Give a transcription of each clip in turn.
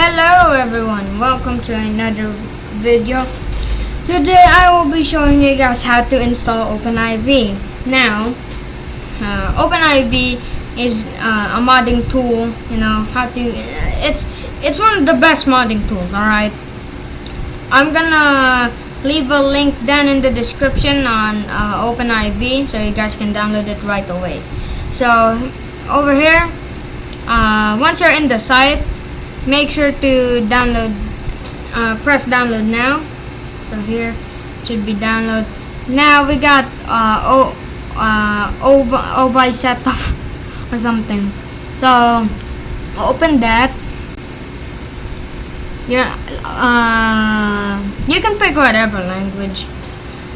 Hello everyone, welcome to another video. Today I will be showing you guys how to install OpenIV. Now, OpenIV is a modding tool. You know how to. It's one of the best modding tools. All right. I'm gonna leave a link down in the description on OpenIV so you guys can download it right away. So over here, once you're in the site, make sure to download, press download now. So here it should be download. Now we got OpenIV setup or something. So open that. Yeah, you can pick whatever language,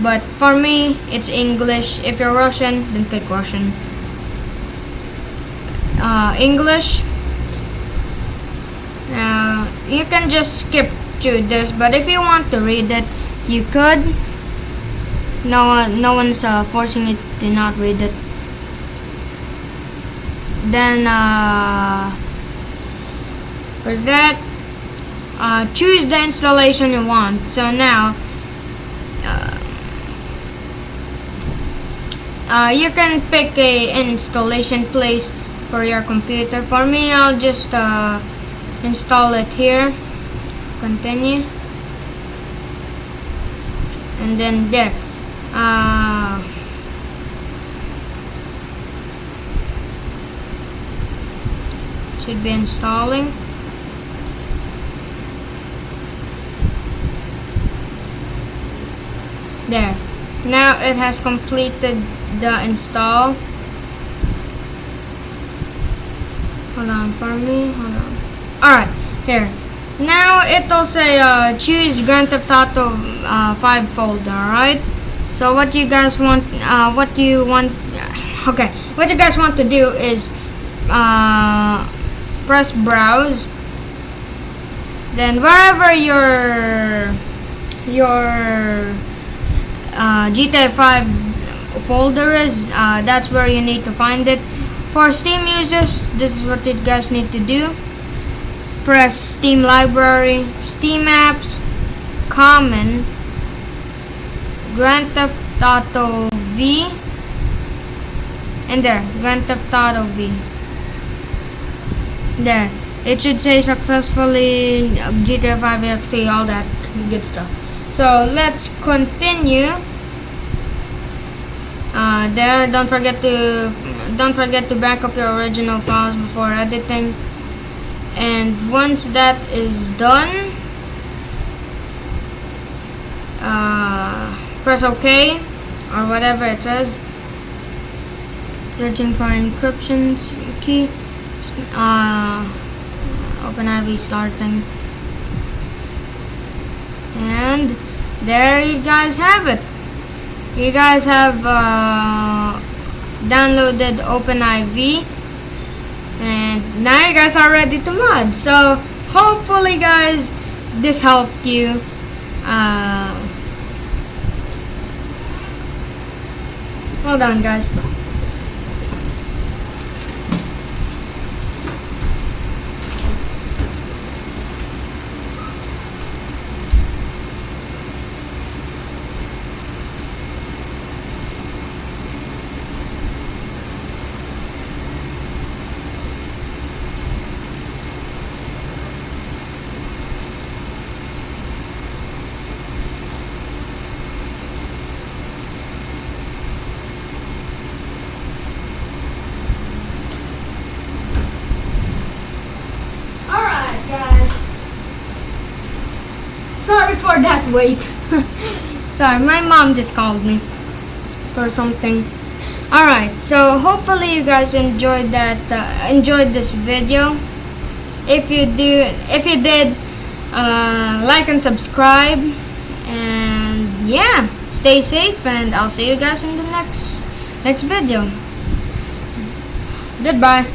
but for me it's English. If you're Russian, then pick Russian. English. Now you can just skip through this, but if you want to read it, you could. No one's forcing you to not read it. Then for that, choose the installation you want. So now you can pick a installation place for your computer. For me, I'll just install it here. Continue, and then there. Should be installing. There. Now it has completed the install. Hold on for me. Hold on. Alright, here. Now it'll say choose Grand Theft Auto 5 folder. Alright. So what you guys want? What you guys want to do is press browse. Then wherever your GTA 5 folder is, that's where you need to find it. For Steam users, this is what you guys need to do. Press Steam Library, Steam Apps, Common, Grand Theft Auto V, and there, Grand Theft Auto V. There, it should say successfully GTA 5 exe, all that good stuff. So let's continue. There, don't forget to back up your original files before editing. And once that is done, press OK or whatever it says. Searching for encryption key. OpenIV starting. And there you guys have it. You guys have downloaded OpenIV, and now you guys are ready to mod. So hopefully guys this helped you. Hold on guys. Sorry for that wait. Sorry, my mom just called me for something. Alright, so hopefully you guys enjoyed this video. If you did, like and subscribe, and yeah, stay safe, and I'll see you guys in the next video. Goodbye.